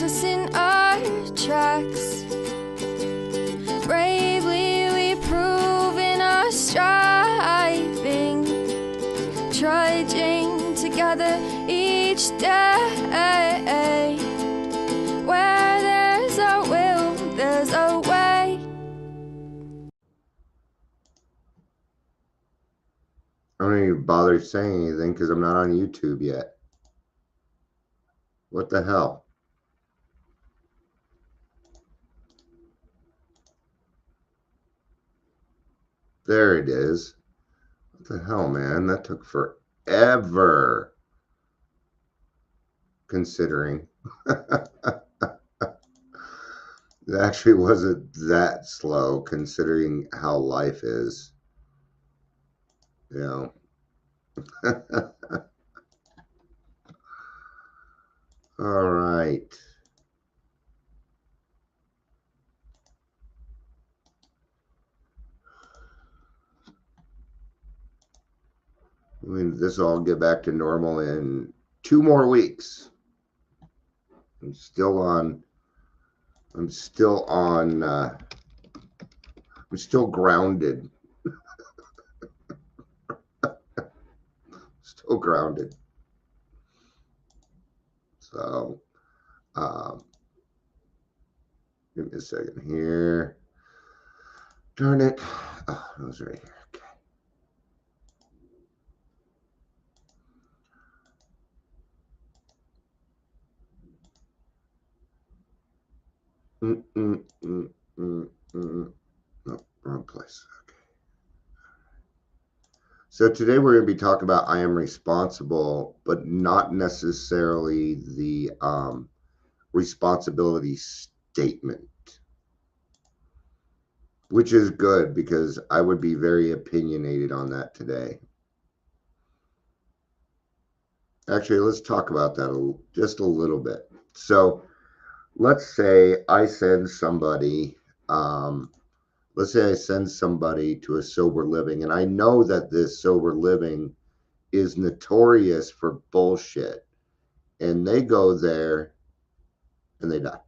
us in our tracks. Bravely we prove in our striving, trudging together each day. Where there's a will, there's a way. I don't even bother saying anything because I'm not on YouTube yet. What the hell? There it is. What the hell, man? That took forever. Considering. It actually wasn't that slow considering how life is. You know. All right. I mean, this will all get back to normal in 2 more weeks. I'm still grounded. Still grounded. So, give me a second here. Darn it. Oh, it was right here. Okay. No, wrong place. Okay. So today we're going to be talking about I am responsible, but not necessarily the responsibility statement, which is good because I would be very opinionated on that today. Actually, let's talk about that just a little bit. So let's say I send somebody, to a sober living, and I know that this sober living is notorious for bullshit, and they go there and they die.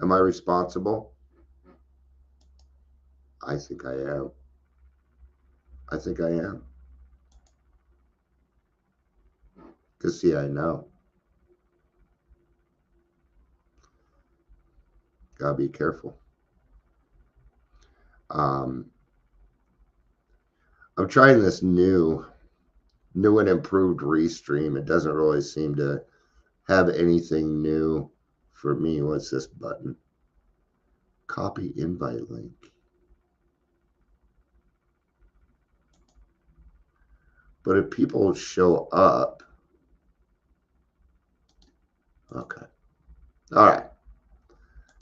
Am I responsible? I think I am. Because, see, I know. Gotta be careful. I'm trying this new and improved Restream. It doesn't really seem to have anything new for me. What's this button? Copy invite link. But if people show up, okay. All right.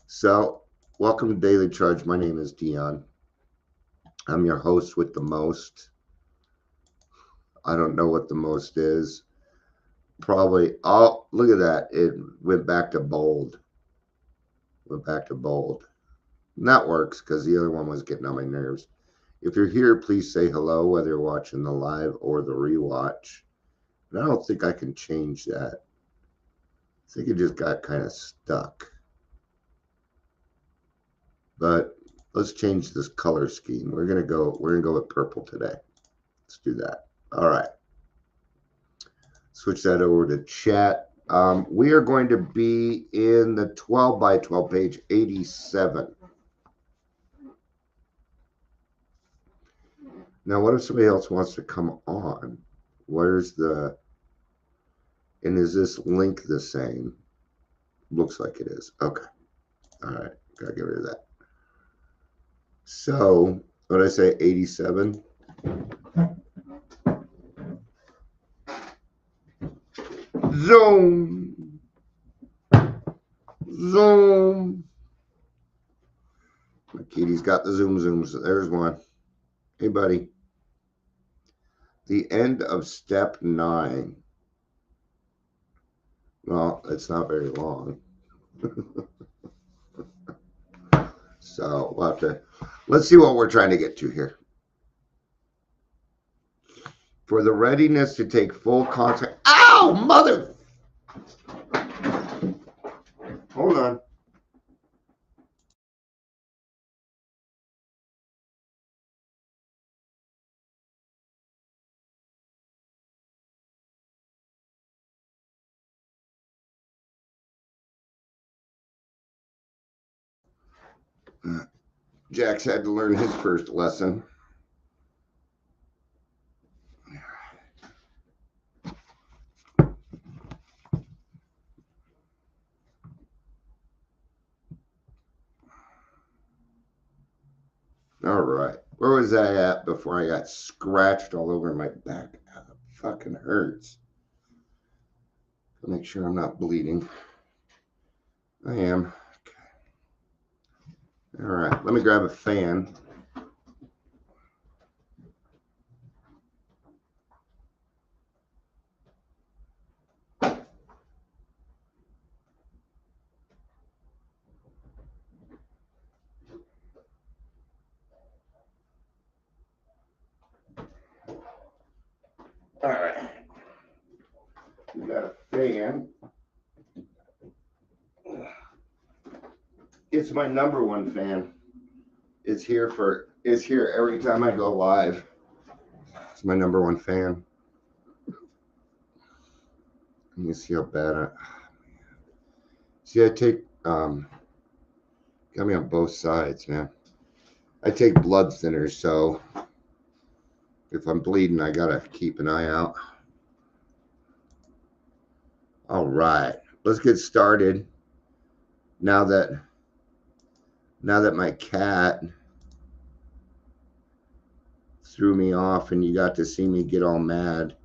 So, welcome to Daily Trudge. My name is Dion. I'm your host with the most. I don't know what the most is. Probably, oh, look at that. It went back to bold. And that works because the other one was getting on my nerves. If you're here, please say hello, whether you're watching the live or the rewatch. But I don't think I can change that. I think it just got kind of stuck. But let's change this color scheme. We're gonna go with purple today. Let's do that. All right. Switch that over to chat. We are going to be in the 12 by 12 page 87. Now, what if somebody else wants to come on? And is this link the same? Looks like it is. Okay. All right. Gotta get rid of that. So, what did I say? 87? Zoom. My kitty's got the zooms. There's one. Hey, buddy. The end of step 9. Well, it's not very long. So we'll have to, let's see what we're trying to get to here. For the readiness to take full contact. Ow, mother. Hold Hold on. Jax had to learn his first lesson. All right. Where was I at before I got scratched all over my back? Oh, it fucking hurts. Make sure I'm not bleeding. I am. Okay. All right. Let me grab a fan. All right. We got a fan. It's my number one fan. It's here every time I go live. It's my number one fan. You see how bad I take got me on both sides, man. I take blood thinners, so if I'm bleeding, I gotta keep an eye out. All right, let's get started. Now that my cat threw me off and you got to see me get all mad.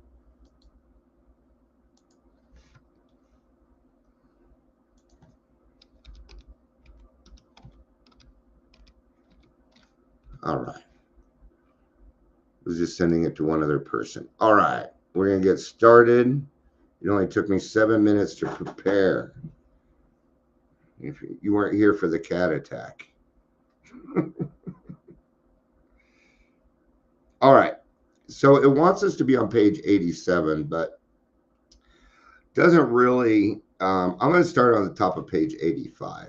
All right. I was just sending it to one other person. All right, we're gonna get started. It only took me 7 minutes to prepare. If you weren't here for the cat attack. All right. So it wants us to be on page 87, but doesn't really. I'm going to start on the top of page 85.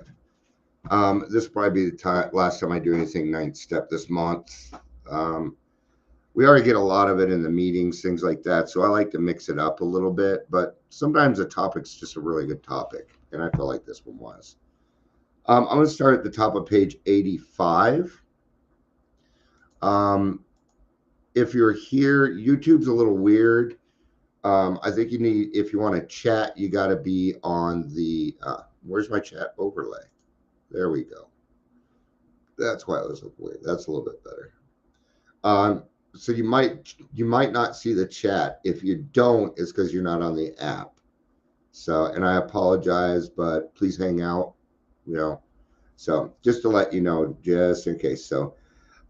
This will probably be the last time I do anything ninth step this month. We already get a lot of it in the meetings, things like that. So I like to mix it up a little bit, but sometimes a topic's just a really good topic. And I feel like this one was. I'm going to start at the top of page 85. If you're here, YouTube's a little weird. I think you need, if you want to chat, you got to be on the, where's my chat overlay? There we go. That's why it was weird. That's a little bit better. So you might not see the chat. If you don't, it's because you're not on the app. So, and I apologize, but please hang out, So just to let you know, just in case. So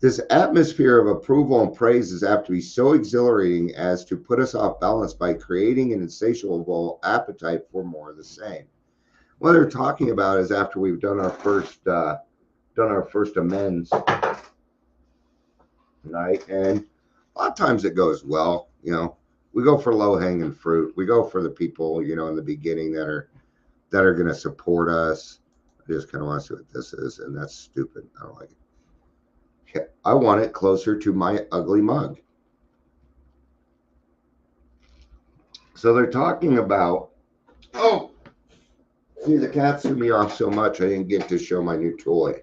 this atmosphere of approval and praise is apt to be so exhilarating as to put us off balance by creating an insatiable appetite for more of the same. What they're talking about is after we've done our first amends, right? And a lot of times it goes well. We go for low-hanging fruit. We go for the people, in the beginning that are going to support us. I just kind of want to see what this is, and that's stupid. I don't like it. I want it closer to my ugly mug. So they're talking about, see, the cat threw me off so much I didn't get to show my new toy.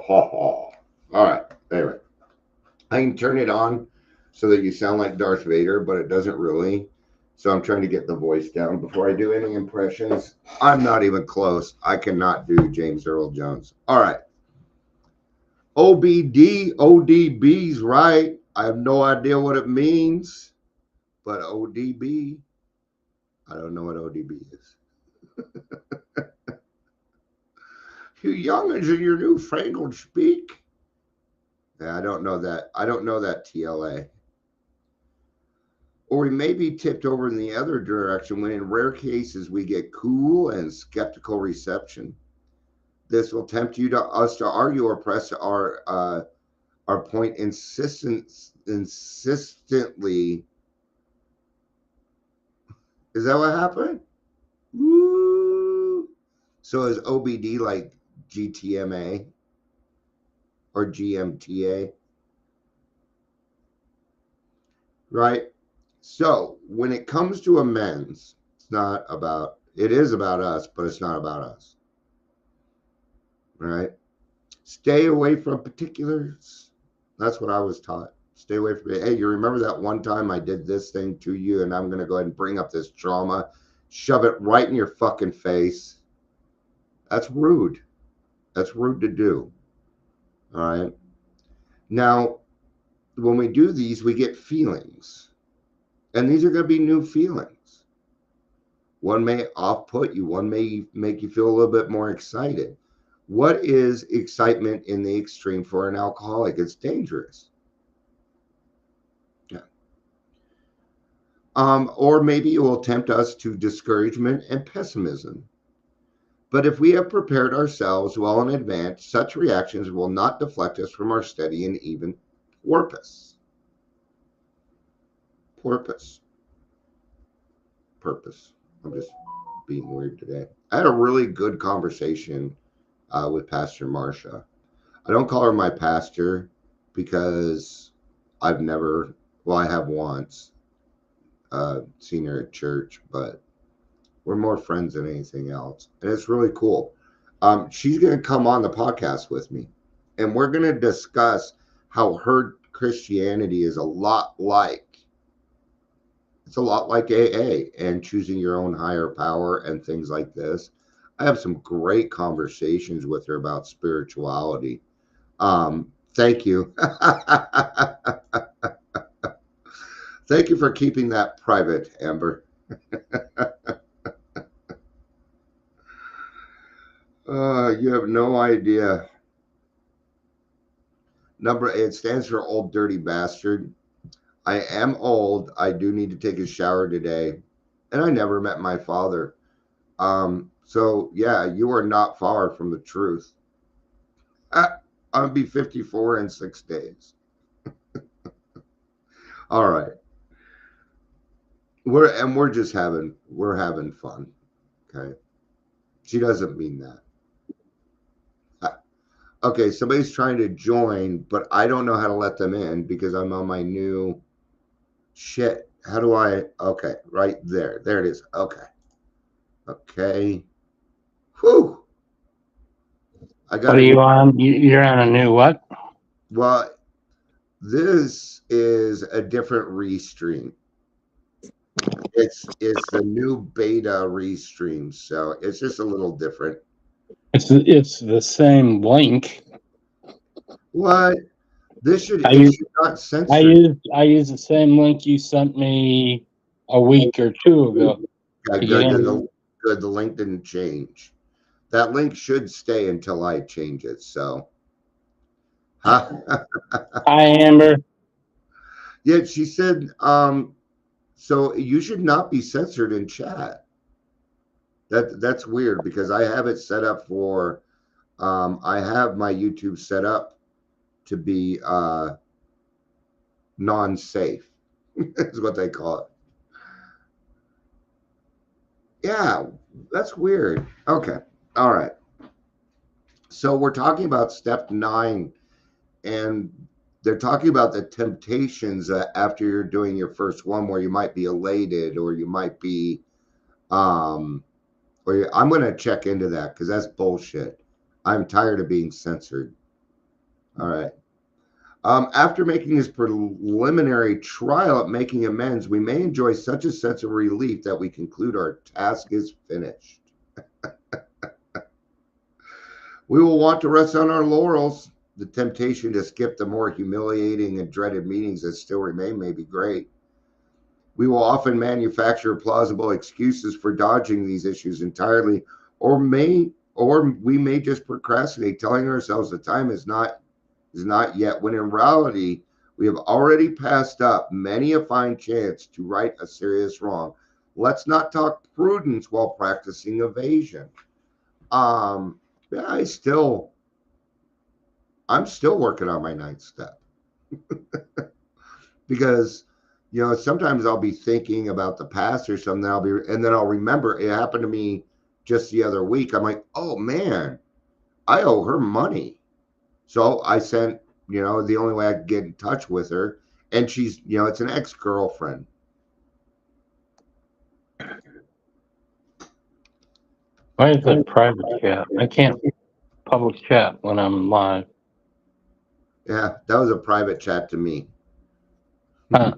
All right, anyway. I can turn it on so that you sound like Darth Vader, but it doesn't really. So I'm trying to get the voice down before I do any impressions. I'm not even close. I cannot do James Earl Jones. All right. OBD, ODB's right. I have no idea what it means, but ODB, I don't know what ODB is. You youngins in your newfangled speak. Yeah, I don't know that. I don't know that TLA. Or we may be tipped over in the other direction when in rare cases we get cool and skeptical reception. This will tempt us to argue or press our point insistently Is that what happened? Woo! So is OBD like GTMA or GMTA? Right? So when it comes to amends, it is about us, but it's not about us. Right? Stay away from particulars. That's what I was taught. Stay away from it. Hey, you remember that one time I did this thing to you, and I'm going to go ahead and bring up this trauma, shove it right in your fucking face. That's rude. That's rude to do. All right. Now, when we do these, we get feelings, and these are going to be new feelings. One may off put you, one may make you feel a little bit more excited. What is excitement in the extreme for an alcoholic? It's dangerous. Yeah. Or maybe it will tempt us to discouragement and pessimism. But if we have prepared ourselves well in advance, such reactions will not deflect us from our steady and even purpose. Purpose. I'm just being weird today. I had a really good conversation with Pastor Marsha. I don't call her my pastor because I have once seen her at church, but we're more friends than anything else. And it's really cool. She's going to come on the podcast with me, and we're going to discuss how her Christianity is a lot like AA and choosing your own higher power and things like this. I have some great conversations with her about spirituality. Thank you. Thank you for keeping that private, Amber. You have no idea. It stands for old dirty bastard. I am old. I do need to take a shower today. And I never met my father. So yeah, you are not far from the truth. I'll be 54 in 6 days. All right. We're just having fun. Okay. She doesn't mean that. Okay, somebody's trying to join, but I don't know how to let them in because I'm on my new shit. How do I? Okay, right there. There it is. Okay. Okay. Whew. What are you on? You're on a new what? Well, this is a different restream. It's the new beta restream, so it's just a little different. It's the same link. What? It should not censor. I use the same link you sent me a week or two ago. Okay, good. The link didn't change. That link should stay until I change it. So, huh? Hi, Amber. Yeah, she said. So you should not be censored in chat. That's weird because I have it set up for. I have my YouTube set up to be non-safe. Is what they call it. Yeah, that's weird. Okay. All right. So we're talking about step 9, and they're talking about the temptations after you're doing your first one, where you might be elated, or you might be, I'm going to check into that because that's bullshit. I'm tired of being censored. All right. After making this preliminary trial at making amends, we may enjoy such a sense of relief that we conclude our task is finished. We will want to rest on our laurels. The temptation to skip the more humiliating and dreaded meetings that still remain may be great. We will often manufacture plausible excuses for dodging these issues entirely, or we may just procrastinate, telling ourselves the time is not yet, when in reality we have already passed up many a fine chance to right a serious wrong. Let's not talk prudence while practicing evasion. Yeah, I'm still working on my 9th step because you know, sometimes I'll be thinking about the past or something, and then I'll remember it happened to me just the other week. I'm like, oh man, I owe her money. So I sent, you know, the only way I could get in touch with her, and she's, you know, it's an ex-girlfriend. Why is it private chat? I can't public chat when I'm live. Yeah, that was a private chat to me. Huh.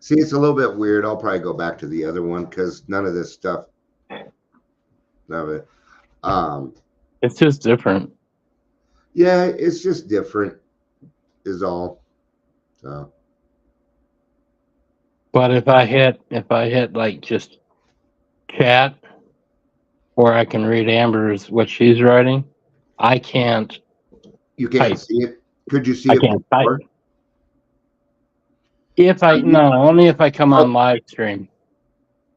See, it's a little bit weird. I'll probably go back to the other one because none of this stuff, none of it. It's just different. Yeah, it's just different, is all. So, But if I hit like just chat, or I can read Amber's what she's writing, I can't you can't type. see it. Could you see I it can't type. before? Only if I come on live stream.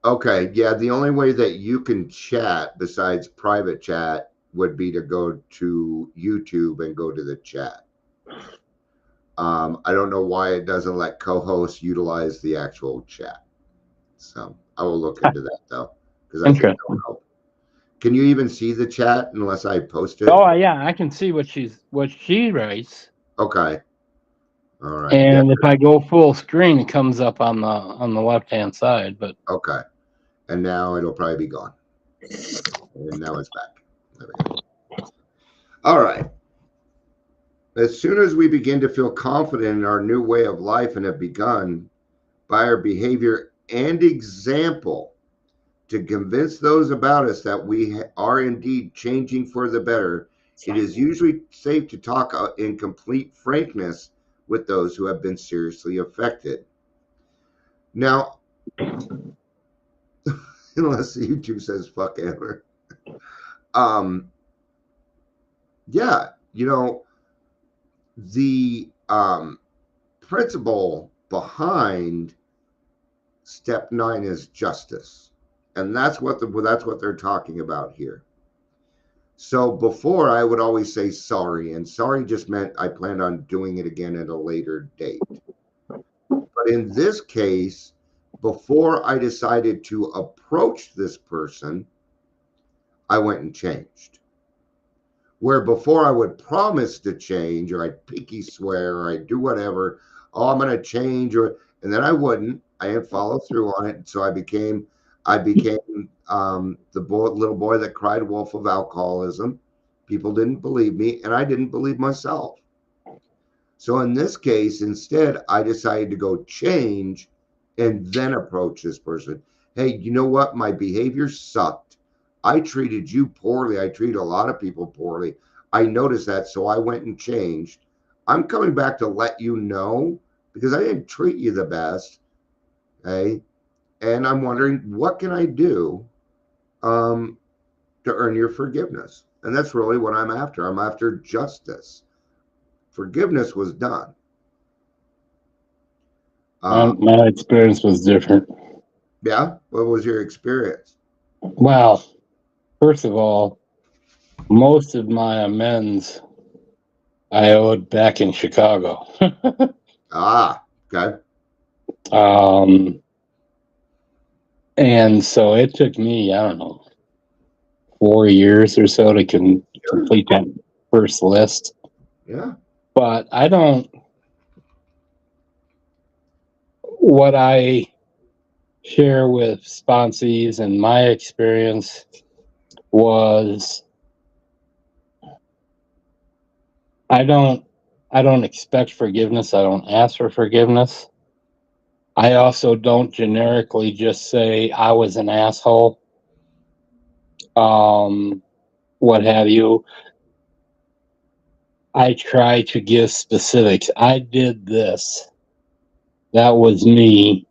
Okay, yeah. The only way that you can chat besides private chat would be to go to YouTube and go to the chat. I don't know why it doesn't let co-hosts utilize the actual chat. So I will look into that though, because I think Interesting. that'll help. Can you even see the chat unless I post it? Oh yeah, I can see what she writes. Okay. All right. And if I go full screen, it comes up on the left hand side. But okay. And now it'll probably be gone. And now it's back. There we go. All right. As soon as we begin to feel confident in our new way of life and have begun by our behavior and example to convince those about us that we are indeed changing for the better, it is usually safe to talk in complete frankness with those who have been seriously affected. Now, unless YouTube says fuck Amber. Yeah, you know, the principle behind step 9 is justice, and that's what they're talking about here. So before I would always say sorry, and sorry just meant I planned on doing it again at a later date. But in this case, before I decided to approach this person, I went and changed. Where before I would promise to change, or I'd pinky swear, or I'd do whatever, oh, I'm going to change, and then I wouldn't. I didn't follow through on it, so I became the little boy that cried wolf of alcoholism. People didn't believe me, and I didn't believe myself. So in this case, instead, I decided to go change and then approach this person. Hey, you know what? My behavior sucked. I treated you poorly. I treated a lot of people poorly. I noticed that, so I went and changed. I'm coming back to let you know because I didn't treat you the best. Okay. And I'm wondering, what can I do to earn your forgiveness? And that's really what I'm after. I'm after justice. Forgiveness was done. my experience was different. Yeah. What was your experience? Well, first of all, most of my amends I owed back in Chicago. Okay. And so it took me, I don't know, 4 years or so to complete that first list. Yeah. But what I share with sponsees and my experience was I don't expect forgiveness. I don't ask for forgiveness. I also don't generically just say I was an asshole, what have you. I try to give specifics. I did this. That was me.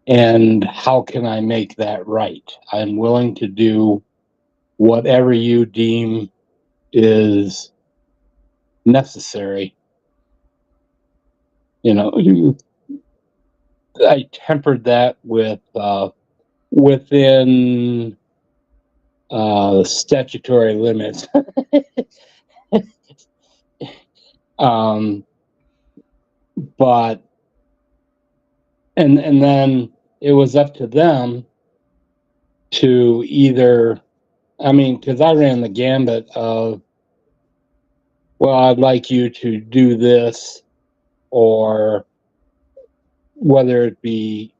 And how can I make that right? I'm willing to do whatever you deem is necessary. You know, I tempered that with within statutory limits. But And then it was up to them to either, I mean, because I ran the gambit of, well, I'd like you to do this, or whether it be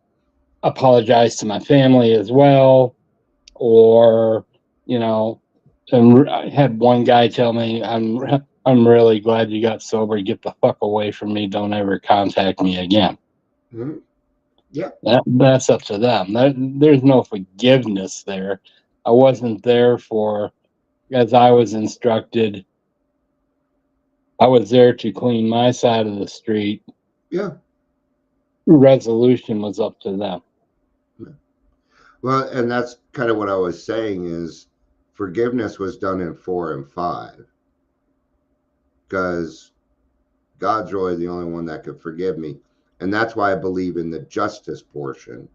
apologize to my family as well, or, you know, and I had one guy tell me, I'm really glad you got sober. Get the fuck away from me. Don't ever contact me again. Mhm. Yeah. That's up to them. There's no forgiveness there. I wasn't there for, as I was instructed, I was there to clean my side of the street. Yeah. Resolution was up to them. Well, and that's kind of what I was saying is forgiveness was done in 4 and 5 because God's really the only one that could forgive me. And that's why I believe in the justice portion,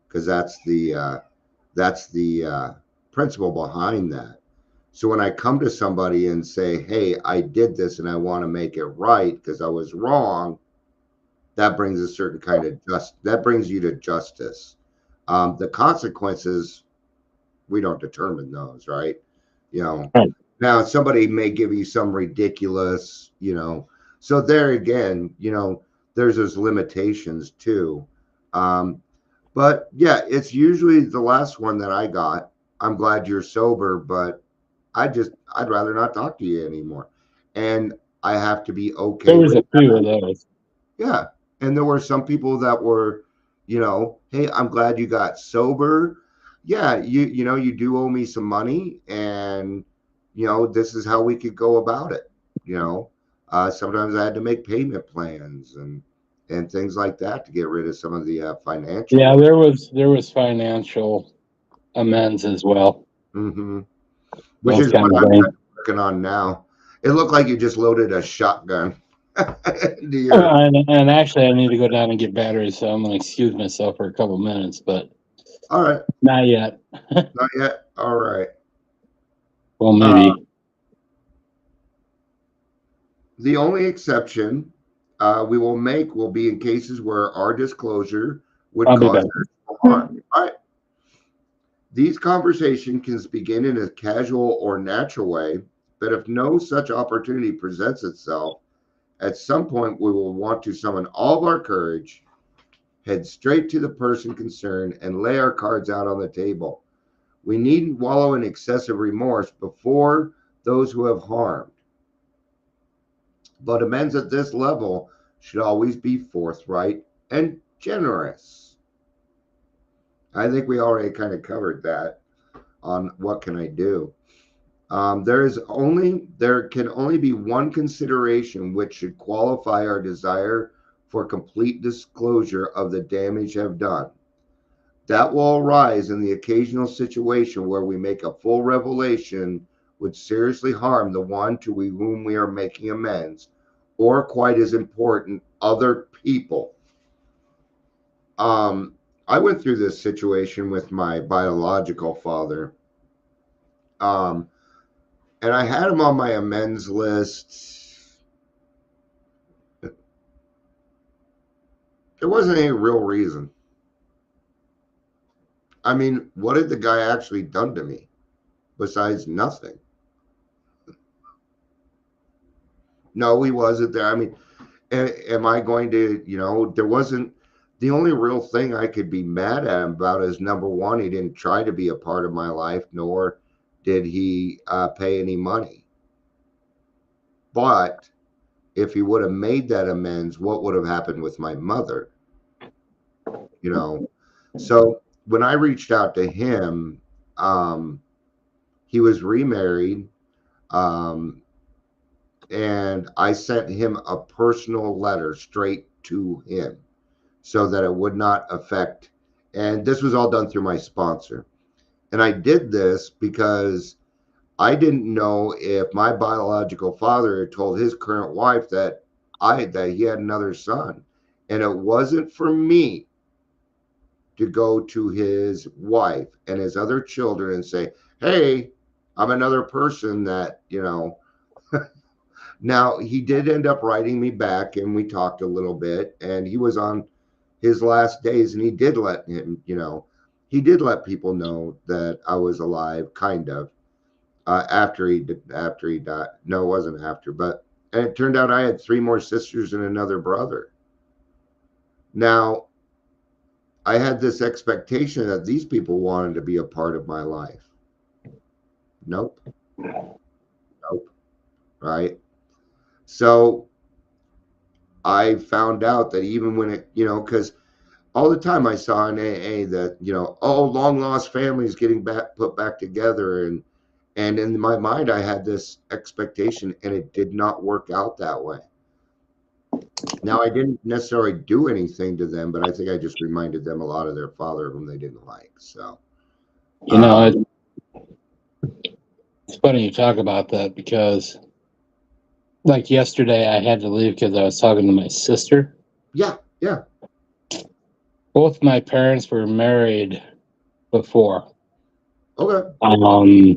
because that's the principle behind that. So when I come to somebody and say, "Hey, I did this and I want to make it right because I was wrong," that brings a certain kind of that brings you to justice. The consequences, we don't determine those, right? You know, Right. now somebody may give you some ridiculous, so there again, there's those limitations too. But yeah, it's usually the last one that I got. I'm glad you're sober, but I'd rather not talk to you anymore. And I have to be okay There was with a few of those. yeah. And there were some people that were, hey, I'm glad you got sober. Yeah, you do owe me some money and this is how we could go about it. Sometimes I had to make payment plans and things like that to get rid of some of the financial. Yeah, there was financial amends as well. Mm-hmm. Which Those is kind what of I'm things. working on now. It looked like you just loaded a shotgun into your. And actually, I need to go down and get batteries, so I'm going to excuse myself for a couple minutes, but All right, not yet. not yet. All right. Well, maybe. The only exception we will make will be in cases where our disclosure would I'll be cause back. harm. All right. These conversations can begin in a casual or natural way, but if no such opportunity presents itself, at some point we will want to summon all of our courage, head straight to the person concerned, and lay our cards out on the table. We needn't wallow in excessive remorse before those who have harmed. But amends at this level should always be forthright and generous. I think we already kind of covered that on what can I do. There can only be one consideration which should qualify our desire for complete disclosure of the damage have done. That will arise in the occasional situation where we make a full revelation would seriously harm the one to whom we are making amends, or quite as important, other people. I went through this situation with my biological father. And I had him on my amends list. There wasn't any real reason. I mean, what had the guy actually done to me besides nothing? No, he wasn't there. I mean, am I going to, there wasn't, the only real thing I could be mad at him about is number one, he didn't try to be a part of my life, nor did he pay any money. But if he would have made that amends, what would have happened with my mother? So when I reached out to him, he was remarried. And I sent him a personal letter straight to him so that it would not affect. And this was all done through my sponsor. And I did this because I didn't know if my biological father had told his current wife that he had another son. And it wasn't for me to go to his wife and his other children and say, "Hey, I'm." Now, he did end up writing me back and we talked a little bit, and he was on his last days, and he did let him, he did let people know that I was alive, kind of. After he died. No, it wasn't after, but and it turned out I had 3 more sisters and another brother. Now, I had this expectation that these people wanted to be a part of my life. Nope. Nope. Right. So I found out that even when it, because all the time I saw in AA that, oh, long lost families getting put back together. And in my mind, I had this expectation, and it did not work out that way. Now, I didn't necessarily do anything to them, but I think I just reminded them a lot of their father, whom they didn't like. So, It's funny you talk about that because, like yesterday, I had to leave because I was talking to my sister. yeah. Both my parents were married before. Okay.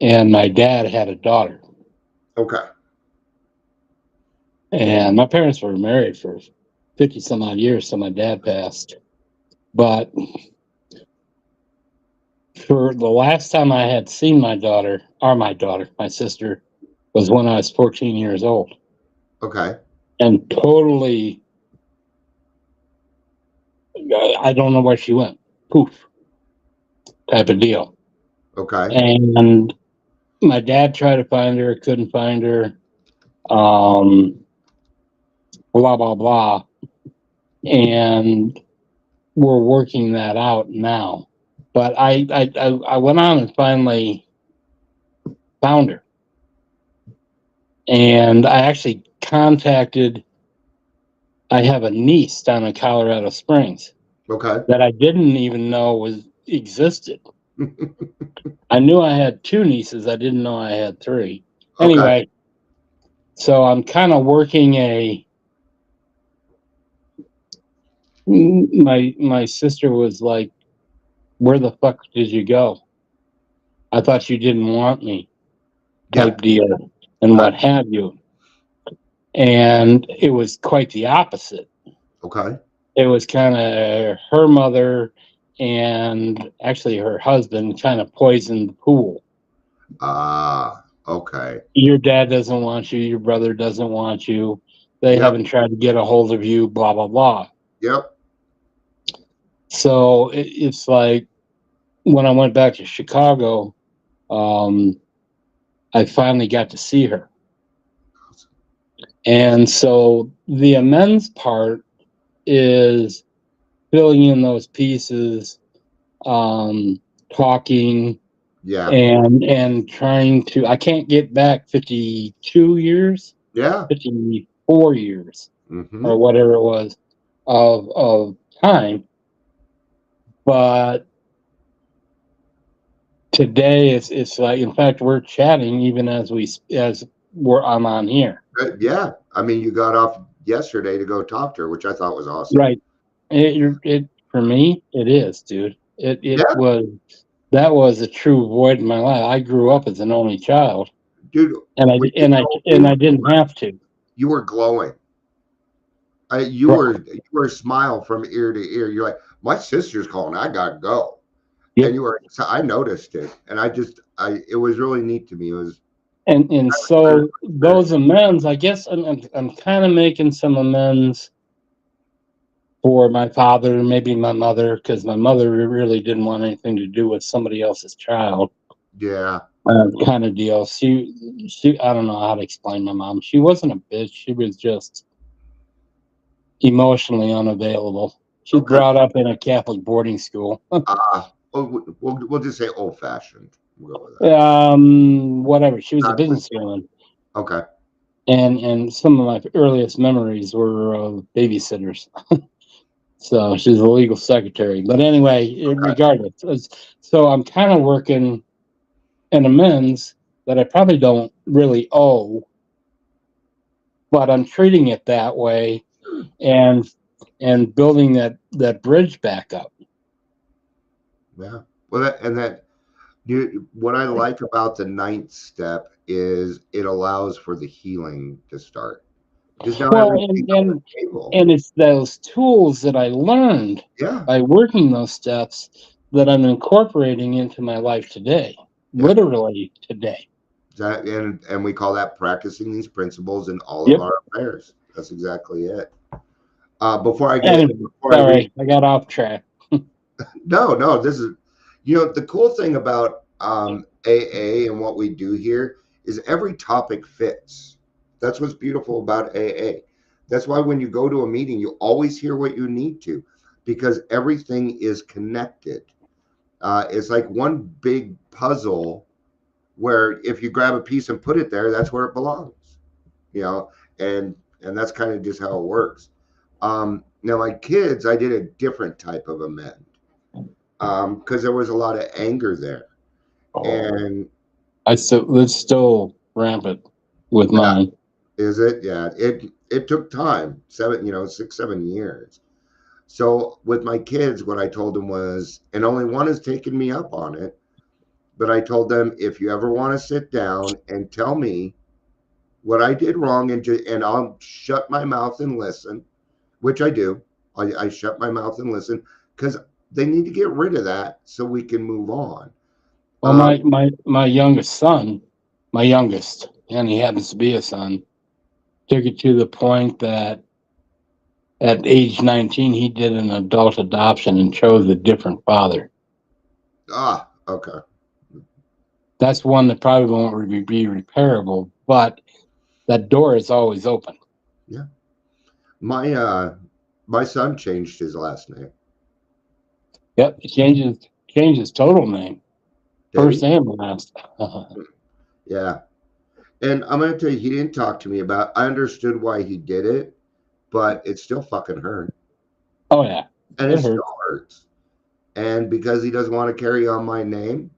And my dad had a daughter. Okay. And my parents were married for 50 some odd years, so my dad passed. But for the last time I had seen my sister, was when I was 14 years old. Okay. And totally, I don't know where she went. Poof. Type of deal. Okay. And my dad tried to find her, couldn't find her. Blah, blah, blah. And we're working that out now. But I went on and finally found her. And I actually I have a niece down in Colorado Springs Okay. that I didn't even know existed. I knew I had 2 nieces. I didn't know I had 3. Okay. Anyway, so I'm kind of working my sister was like, where the fuck did you go? I thought you didn't want me type deal and what have you. And it was quite the opposite. Okay. It was kind of her mother and actually her husband kind of poisoned the pool. Okay. Your dad doesn't want you. Your brother doesn't want you. They haven't tried to get a hold of you, blah, blah, blah. Yep. So it's like when I went back to Chicago, I finally got to see her. And so the amends part is filling in those pieces, talking, and trying to. I can't get back 52 years, 54 years, or whatever it was of time, but today it's like, in fact, we're chatting even as I'm on here. Yeah, I mean, you got off yesterday to go talk to her, which I thought was awesome. Right. It for me, it is, dude. That was a true void in my life. I grew up as an only child, dude, and I didn't have to. You were glowing. You were a smile from ear to ear. You're like, my sister's calling. I gotta go. Yep. And so I noticed it, and it was really neat to me. It was, and so those amends, I guess, I'm kind of making some amends for my father, maybe my mother, because my mother really didn't want anything to do with somebody else's child. Yeah. Kind of deal. She, I don't know how to explain my mom. She wasn't a bitch. She was just emotionally unavailable. She was brought up in a Catholic boarding school. We'll just say old fashioned. Whatever. She was a businesswoman. Okay. And some of my earliest memories were of babysitters. So she's a legal secretary. But anyway, regardless, so I'm kind of working an amends that I probably don't really owe, but I'm treating it that way and building that bridge back up. Yeah. Well, what I like about the 9th step is it allows for the healing to start. Because now Well, everything's on the table. and it's those tools that I learned Yeah, by working those steps that I'm incorporating into my life today, yeah. literally today. And we call that practicing these principles in all of Yep. our affairs. That's exactly it. Before Anyway, I read, sorry, I got off track. no, this is, the cool thing about AA and what we do here is every topic fits. That's what's beautiful about AA. That's why when you go to a meeting, you always hear what you need to, because everything is connected. It's like one big puzzle where if you grab a piece and put it there, that's where it belongs, you know, and that's kind of just how it works. Now my kids, I did a different type of amend because there was a lot of anger there, and It's still rampant with yeah, mine. is it? Yeah, it took time, 6-7 years. So with my kids, what I told them was, and only one has taken me up on it, but I told them, if you ever want to sit down and tell me what I did wrong, and I'll shut my mouth and listen, which I do. I shut my mouth and listen because they need to get rid of that so we can move on. Well, my youngest son, and he happens to be a son, took it to the point that at age 19, he did an adult adoption and chose a different father. Okay. That's one that probably won't be repairable, but that door is always open. Yeah. My son changed his last name. Yep, it changes total name, first and last. Yeah. And I'm gonna tell you, he didn't talk to me about. I understood why he did it, but it still fucking hurt, Oh yeah, and it it still hurts. hurts. And because he doesn't want to carry on my name,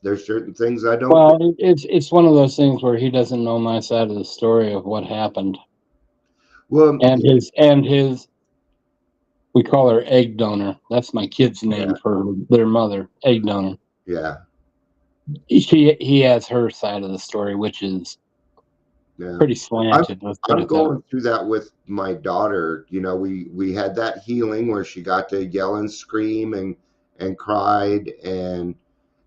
there's certain things I don't do. Well, it's one of those things where he doesn't know my side of the story of what happened, Well, and his we call her egg donor. That's my kid's name for their mother, egg donor. yeah, He has her side of the story, which is yeah. pretty slanted. Let's put I'm it that way. going through that with my daughter. We had that healing where she got to yell and scream and cried, and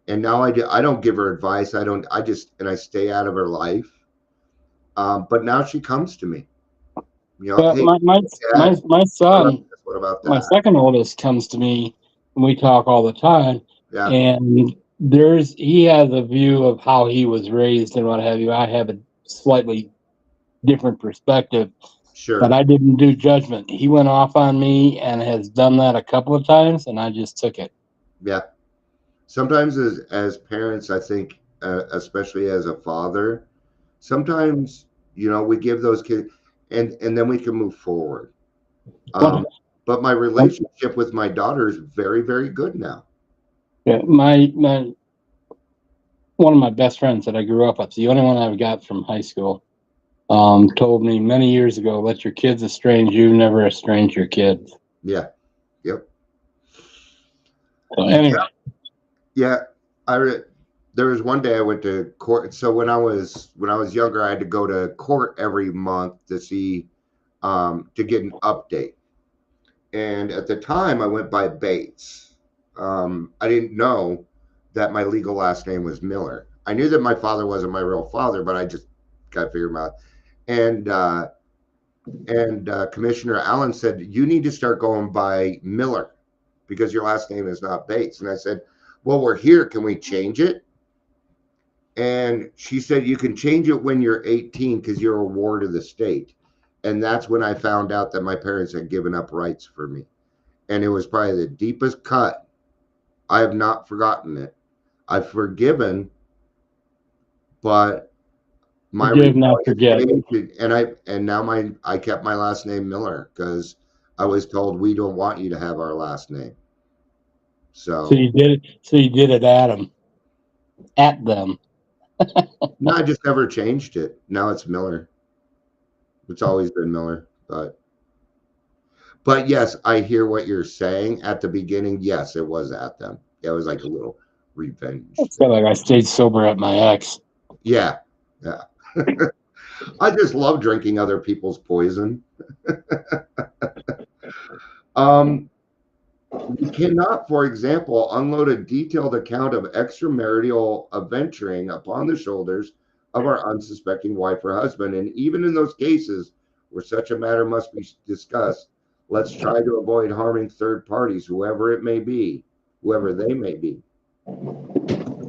now I don't give her advice. I stay out of her life. But now she comes to me. But Hey, my Dad, son, what about my that? second oldest, comes to me, and we talk all the time. Yeah, And he has a view of how he was raised and what have you. I have a slightly different perspective, sure. but I didn't do judgment. He went off on me and has done that a couple of times, and I just took it. Yeah. Sometimes as parents, I think, especially as a father, sometimes we give those kids, and then we can move forward. But my relationship with my daughter is very, very good now. Yeah, my one of my best friends that I grew up with, the only one I've got from high school, told me many years ago, "Let your kids estrange you, never estrange your kids." Yeah. Yep. So anyway, Yeah. There was one day I went to court. So when I was younger, I had to go to court every month to see to get an update. And at the time, I went by Bates. I didn't know that my legal last name was Miller. I knew that my father wasn't my real father, but I just got to figure him out. And Commissioner Allen said, you need to start going by Miller because your last name is not Bates. And I said, well, we're here. Can we change it? And she said, you can change it when you're 18 because you're a ward of the state. And that's when I found out that my parents had given up rights for me. And it was probably the deepest cut. I have not forgotten it. I've forgiven, but my forgive, not forget. and now I kept my last name Miller because I was told we don't want you to have our last name. So you did it. So you did it at them. no, I just never changed it. Now it's Miller. It's always been Miller, but yes, I hear what you're saying. At the beginning, yes, it was at them. It was like a little revenge. I feel like I stayed sober at my ex. Yeah. I just love drinking other people's poison. um, we cannot, for example, unload a detailed account of extramarital adventuring upon the shoulders of our unsuspecting wife or husband. And even in those cases where such a matter must be discussed, let's try to avoid harming third parties, whoever it may be, whoever they may be.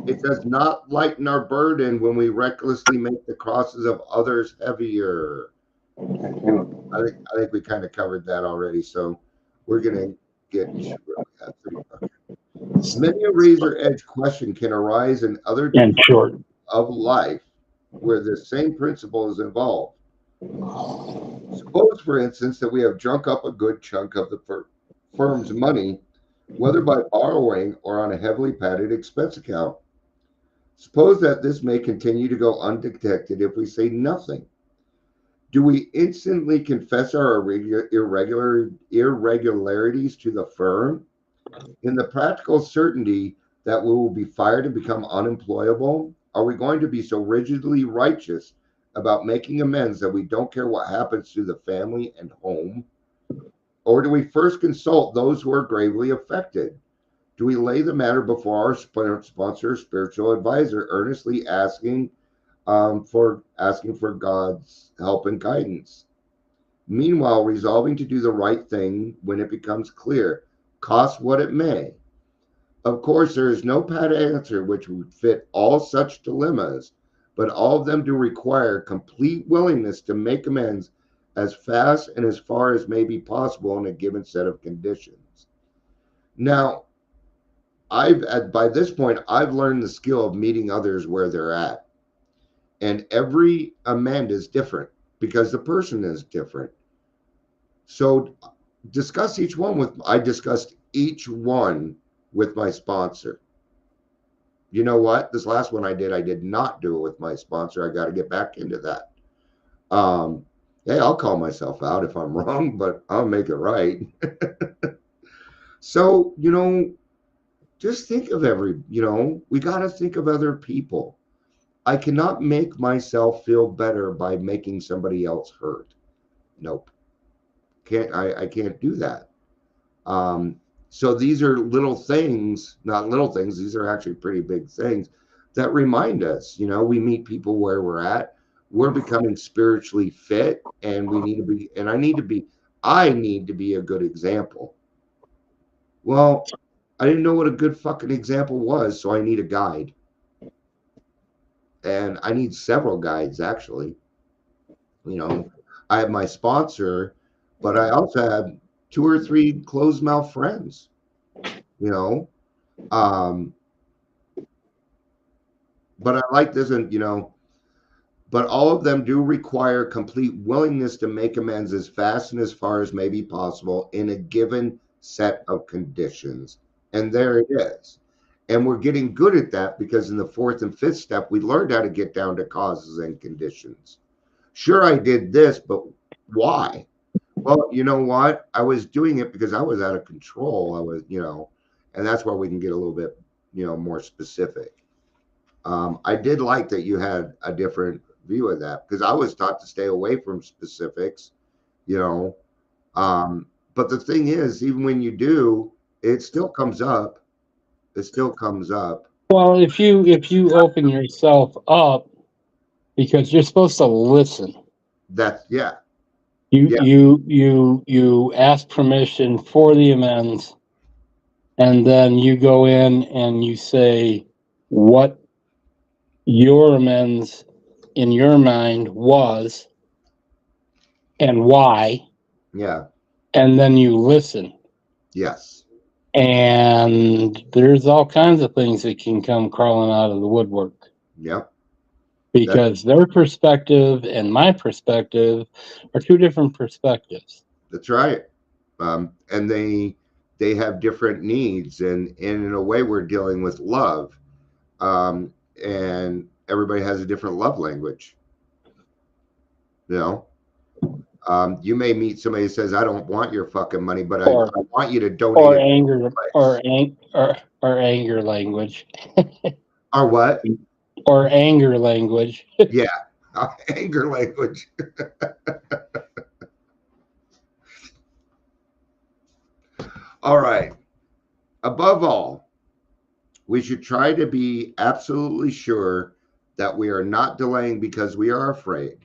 It does not lighten our burden when we recklessly make the crosses of others heavier. I think we kind of covered that already, so we're gonna get where we have to. Okay. Many a razor edge question can arise in other And short. departments of life where the same principle is involved. Suppose, for instance, that we have drunk up a good chunk of the firm's money, whether by borrowing or on a heavily padded expense account. Suppose that this may continue to go undetected if we say nothing. Do we instantly confess our irregularities to the firm in the practical certainty that we will be fired and become unemployable? Are we going to be so rigidly righteous about making amends that we don't care what happens to the family and home? Or do we first consult those who are gravely affected? Do we lay the matter before our sponsor, spiritual advisor, earnestly asking for God's help and guidance? Meanwhile, resolving to do the right thing when it becomes clear, cost what it may. Of course, there is no pat answer which would fit all such dilemmas, but all of them do require complete willingness to make amends as fast and as far as may be possible in a given set of conditions. Now, by this point, I've learned the skill of meeting others where they're at. And every amend is different because the person is different. So discuss each one I discussed each one with my sponsor. You know what? This last one I did not do it with my sponsor. I got to get back into that. Hey, I'll call myself out if I'm wrong, but I'll make it right. So, just think of we got to think of other people. I cannot make myself feel better by making somebody else hurt. Nope. I can't do that. So these are little things, not little things. These are actually pretty big things that remind us, we meet people where we're at. We're becoming spiritually fit, and we need to be, and I need to be a good example. Well, I didn't know what a good fucking example was, so I need a guide. And I need several guides, actually. I have my sponsor, but I also have 2 or 3 closed mouth friends, but I like this, and but all of them do require complete willingness to make amends as fast and as far as may be possible in a given set of conditions. And there it is. And we're getting good at that because in the 4th and 5th step, we learned how to get down to causes and conditions. Sure, I did this, but why? Well, you know what? I was doing it because I was out of control. I was, and that's where we can get a little bit, more specific. I did like that you had a different view of that because I was taught to stay away from specifics, but the thing is, even when you do, it still comes up. Well, if you open yourself up, because you're supposed to listen. You ask permission for the amends, and then you go in and you say what your amends in your mind was and why. Yeah. And then you listen. Yes. And there's all kinds of things that can come crawling out of the woodwork. Yep. Because their perspective and my perspective are 2 different perspectives. That's right. And they have different needs, and in a way we're dealing with love. And everybody has a different love language. You may meet somebody who says, I don't want your fucking money, but I want you to donate. Or anger language. Or what? Or anger language. Yeah. Anger language. All right. Above all, we should try to be absolutely sure that we are not delaying because we are afraid.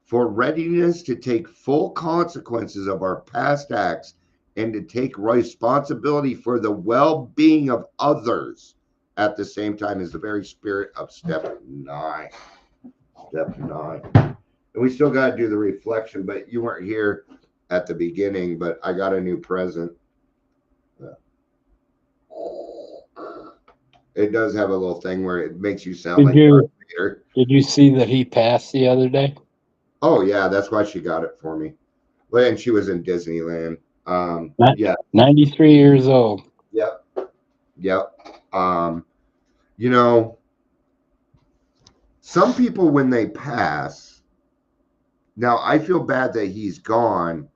For readiness to take full consequences of our past acts and to take responsibility for the well being of others at the same time is the very spirit of step 9. Step 9. And we still got to do the reflection, but you weren't here at the beginning, but I got a new present. It does have a little thing where it makes you sound like Darth Vader. Did you see that he passed the other day? Oh yeah, that's why she got it for me. Well, and she was in Disneyland. Yeah. 93 years old. Yep. Yep. You know, some people when they pass, now I feel bad that he's gone,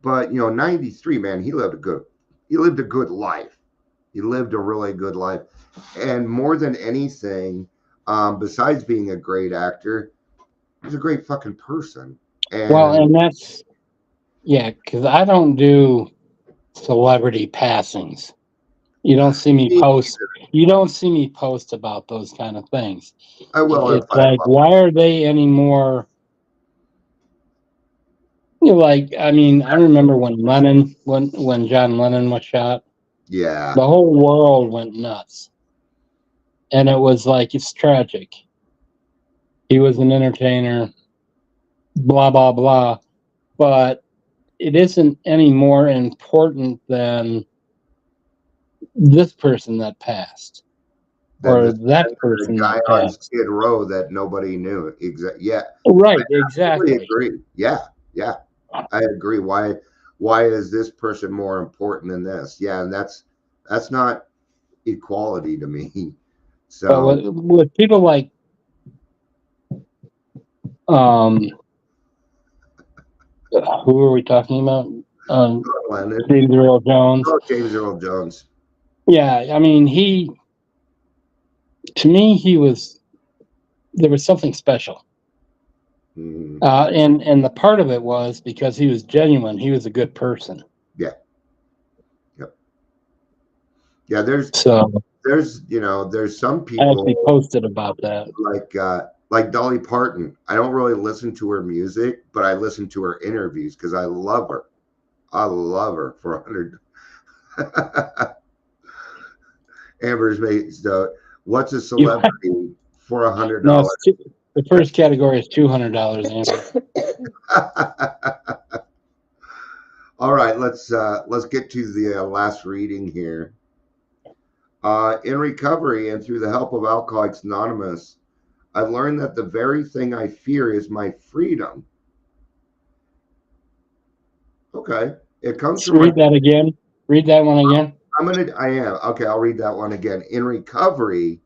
but 93, man, he lived a good life. He lived a really good life. And more than anything, besides being a great actor, he's a great fucking person. And that's, yeah, because I don't do celebrity passings. You don't see me post. You don't see me post about those kind of things. I will. It's like, why are they any more? I mean, I remember when John Lennon was shot. Yeah. The whole world went nuts, and it was like, it's tragic. He was an entertainer. Blah blah blah, but it isn't any more important than this person that passed, or that person guy that on passed. Skid Row that nobody knew. Yeah. Right. Exactly. I agree. Yeah. Yeah. I agree. Why is this person more important than this? Yeah, and that's not equality to me. So but with people like who are we talking about? James Earl Jones. Oh, James Earl Jones. Yeah, I mean, to me, there was something special. Mm-hmm. And the part of it was because he was genuine. He was a good person. Yeah. Yep. Yeah. There's some people. I actually posted about that. Like Dolly Parton. I don't really listen to her music, but I listen to her interviews because I love her. I love her for 100. Amber's mate. So, what's a celebrity for $100? No, the first category is $200, Amber. All right, let's get to the last reading here. In recovery and through the help of Alcoholics Anonymous, I've learned that the very thing I fear is my freedom. Okay, it comes from. Read that again. Read that one again. I am. Okay, I'll read that one again. In recovery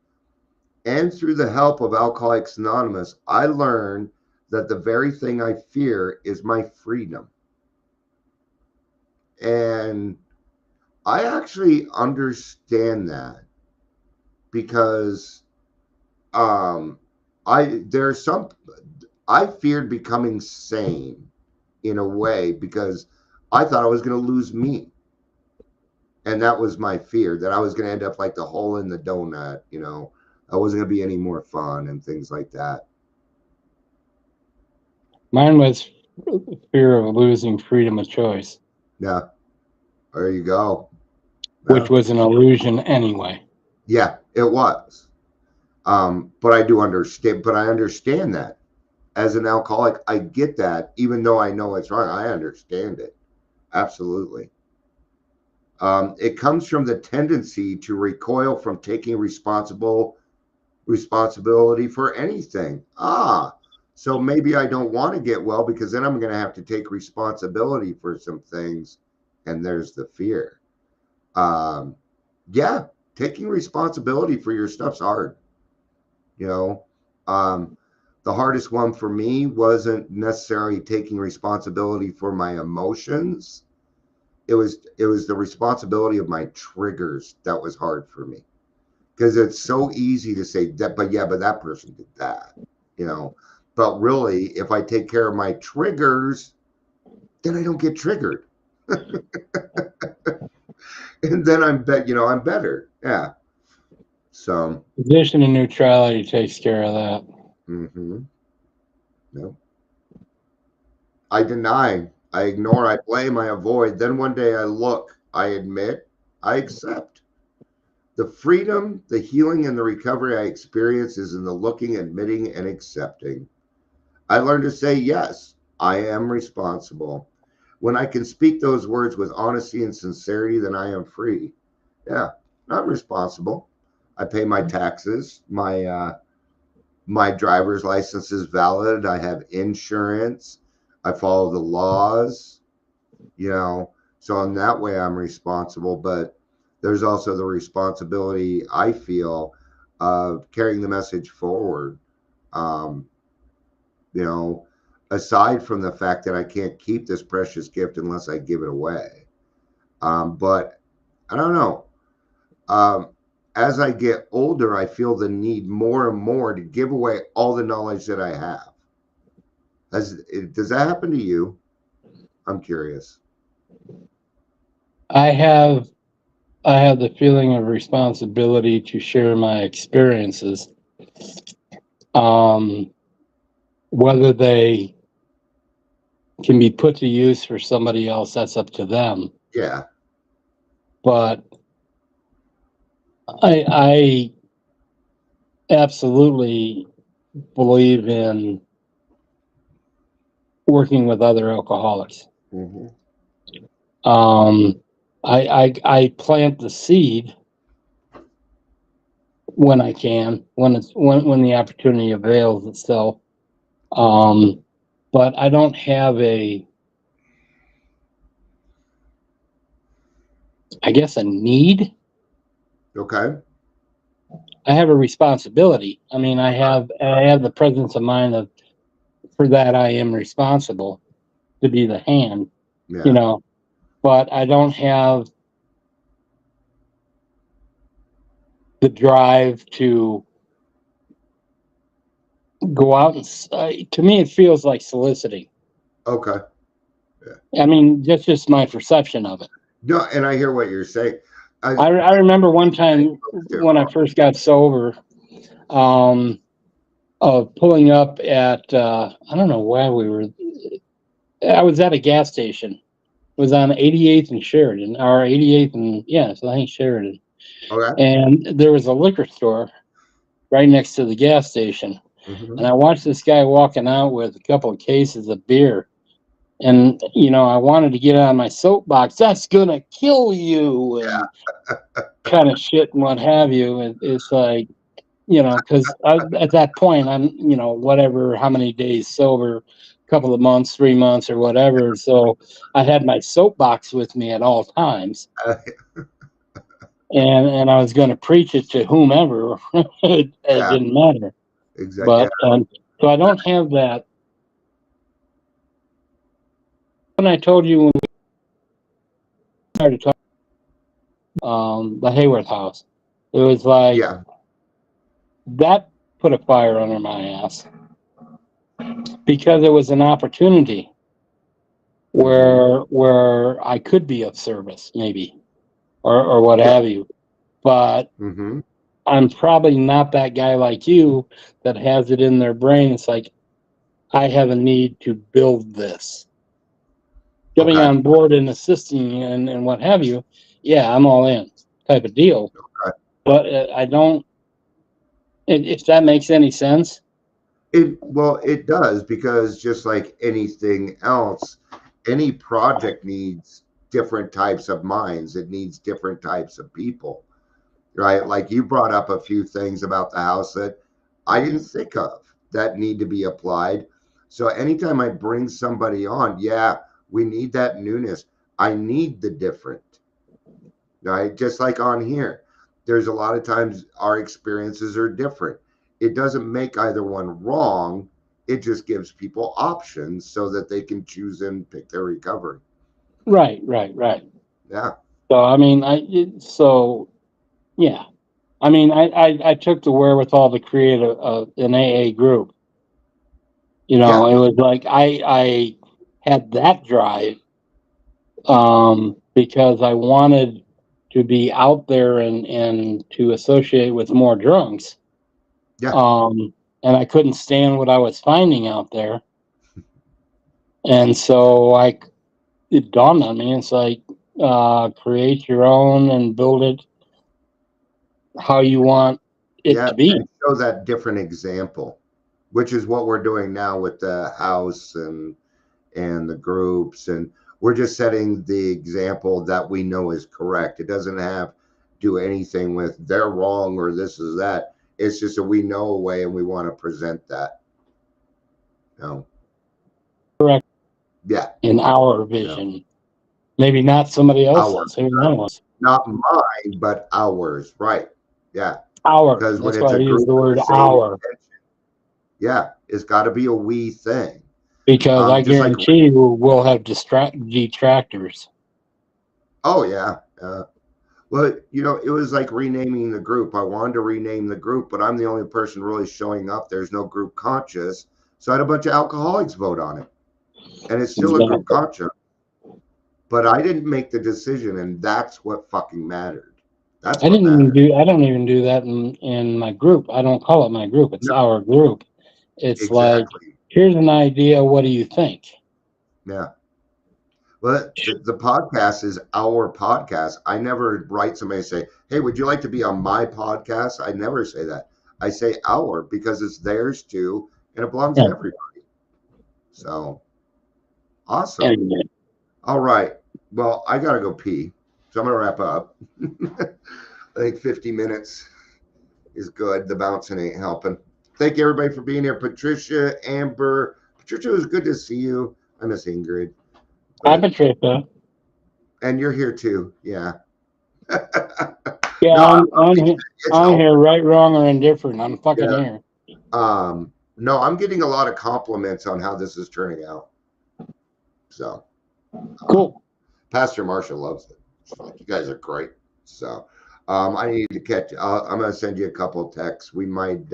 and through the help of Alcoholics Anonymous, I learned that the very thing I fear is my freedom. And I actually understand that because I feared becoming sane in a way because I thought I was going to lose me. And that was my fear, that I was going to end up like the hole in the donut, I wasn't going to be any more fun and things like that. Mine was fear of losing freedom of choice. Yeah. There you go. Which was an illusion anyway. Yeah, it was. But I do understand, but I understand that. As an alcoholic, I get that. Even though I know it's wrong, I understand it. Absolutely. It comes from the tendency to recoil from taking responsibility for anything. So maybe I don't want to get well because then I'm going to have to take responsibility for some things. And there's the fear. Yeah, taking responsibility for your stuff's hard. The hardest one for me wasn't necessarily taking responsibility for my emotions. It was the responsibility of my triggers that was hard for me, because it's so easy to say that, but that person did that. But really, if I take care of my triggers, then I don't get triggered. And then I'm better. Yeah. So Position of neutrality takes care of that. No. I deny, I ignore, I blame, I avoid. Then one day I look, I admit, I accept. The freedom, the healing, and the recovery I experience is in the looking, admitting, and accepting. I learned to say, yes, I am responsible. When I can speak those words with honesty and sincerity, then I am free. Yeah, I'm responsible. I pay my taxes. My driver's license is valid. I have insurance. I follow the laws, so in that way I'm responsible. But there's also the responsibility I feel of carrying the message forward. Um, aside from the fact that I can't keep this precious gift unless I give it away. But I don't know. Um, as I get older, I feel the need more and more to give away all the knowledge that I have. Does that happen to you? I'm curious. I have the feeling of responsibility to share my experiences. Whether they can be put to use for somebody else, that's up to them. Yeah. But I absolutely believe in working with other alcoholics. Mm-hmm. I plant the seed when I can, when the opportunity avails itself. But I don't have a need. Okay. I have a responsibility. I mean, I have the presence of mind for that I am responsible to be the hand, Yeah. but I don't have the drive to go out and, to me, it feels like soliciting. Okay. Yeah. I mean, that's just my perception of it. No, and I hear what you're saying. I remember one time when I first got sober, of pulling up at, I don't know where we were. I was at a gas station. It was on 88th and Sheridan, or 88th and, so I think Sheridan. Okay. And there was a liquor store right next to the gas station. Mm-hmm. And I watched this guy walking out with a couple of cases of beer. And, I wanted to get on my soapbox. That's going to kill you. And kind of shit and what have you. It's like, because at that point, I'm, whatever, how many days sober, a couple of months, 3 months or whatever. So I had my soapbox with me at all times. And I was going to preach it to whomever. It didn't matter. Exactly. But so I don't have that. When I told you when we started talking, the Hayworth house, it was like that put a fire under my ass because it was an opportunity where I could be of service, maybe, or what have you. But I'm probably not that guy like you that has it in their brain. It's like, I have a need to build this. Jumping on board and assisting and what have you, I'm all in type of deal. Okay. But I don't, if that makes any sense. It does, because just like anything else, any project needs different types of minds. It needs different types of people, right? Like you brought up a few things about the house that I didn't think of that need to be applied. So anytime I bring somebody on, we need that newness. I need the different, right? Just like on here, there's a lot of times our experiences are different. It doesn't make either one wrong. It just gives people options so that they can choose and pick their recovery. Right. Yeah. So, I mean, I took the wherewithal to create an AA group. You know, it was like I had that drive because I wanted to be out there and to associate with more drunks. Yeah. And I couldn't stand what I was finding out there. And so it dawned on me. It's like, create your own and build it how you want it to be. And show that different example, which is what we're doing now with the house and the groups, and we're just setting the example that we know is correct. It doesn't have do anything with they're wrong or this is that. It's just that we know a way and we want to present that. No. Correct. Yeah. In our vision. Maybe not somebody else's. Not mine, but ours. Right. Yeah. Our. Because when That's it's why a I use group the word of the same our. intention, yeah, it's got to be a we thing. Because I guarantee you we'll have detractors. Oh, yeah. Well, you know, it was like renaming the group. I wanted to rename the group, but I'm the only person really showing up. There's no group conscious. So I had a bunch of alcoholics vote on it. And it's still a group conscious. But I didn't make the decision, and that's what fucking mattered. That's what mattered. I don't even do that in my group. I don't call it my group. It's our group. It's like, here's an idea. What do you think? Yeah. Well, the podcast is our podcast. I never write somebody and say, hey, would you like to be on my podcast? I never say that. I say our because it's theirs too, and it belongs to everybody. So, awesome. Anyway. All right. Well, I got to go pee, so I'm going to wrap up. I think 50 minutes is good. The bouncing ain't helping. Thank you, everybody, for being here. Patricia, Amber. Patricia, it was good to see you. I miss Ingrid. Hi, Patricia. And you're here too. Yeah. Yeah, no, I'm here, right, wrong, or indifferent. I'm fucking here. No, I'm getting a lot of compliments on how this is turning out. So cool. Pastor Marshall loves it. You guys are great. So I need to catch. I'm going to send you a couple of texts. We might.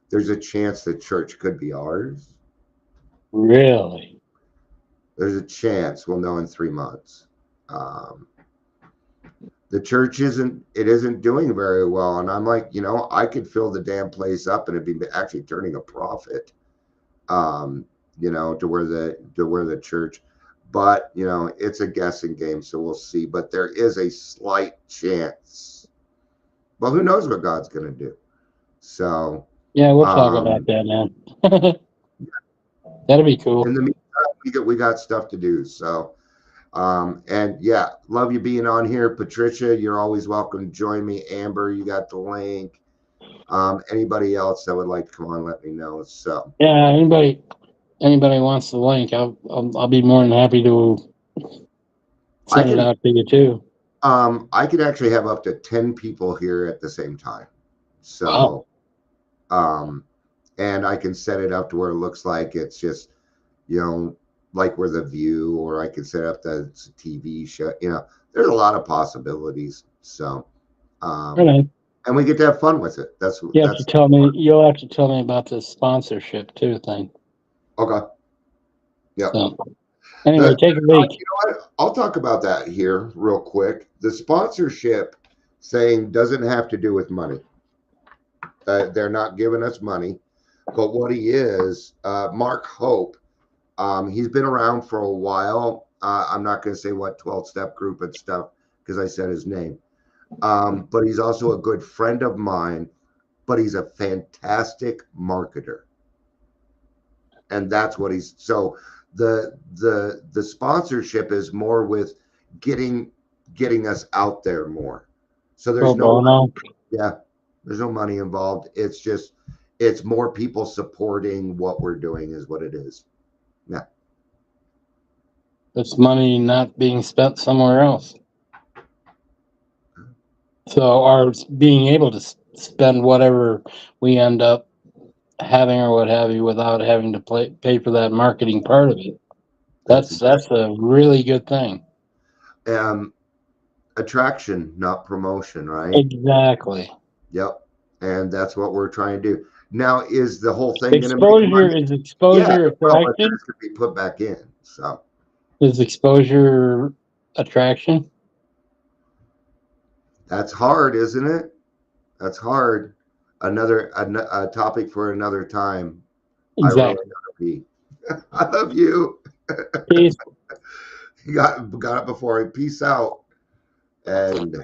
There's a chance the church could be ours. Really? There's a chance. We'll know in 3 months. The church isn't doing very well, and I'm like, you know, I could fill the damn place up and it'd be actually turning a profit. You know, to where the church, but you know, it's a guessing game, so we'll see. But there is a slight chance. Well, who knows what God's going to do? So yeah, we'll talk about that, man. That'll be cool. In the meantime, we got stuff to do. So, and yeah, love you being on here, Patricia. You're always welcome to join me. Amber, you got the link. Anybody else that would like to come on, let me know. So yeah, anybody wants the link, I'll be more than happy to send it out to you too. I could actually have up to 10 people here at the same time. So, wow. And I can set it up to where it looks like it's just, you know, like we're The View, or I can set up that it's a TV show. You know, there's a lot of possibilities. So, and we get to have fun with it. You'll have to tell me about the sponsorship too thing. Okay. Yeah. So, anyway, take a break. You know what? I'll talk about that here real quick. The sponsorship saying doesn't have to do with money. They're not giving us money, but what he is, Mark Hope. He's been around for a while. I'm not going to say what 12-step group and stuff because I said his name. But he's also a good friend of mine, but he's a fantastic marketer. And that's what he's, so the sponsorship is more with getting us out there more. So there's there's no money involved. It's just, it's more people supporting what we're doing is what it is. Yeah. It's money not being spent somewhere else. So our being able to spend whatever we end up having or what have you without having to pay for that marketing part of it. That's a really good thing. Attraction, not promotion, right? Exactly. Yep. And that's what we're trying to do. Now, is the whole thing going to make Exposure money? is exposure Well, but then attraction. it's going to be put back in. So Is exposure attraction? that's hard, isn't it? That's hard. A topic for another time. I really Exactly. gotta pee. I love you. Peace. You got it before I peace out. And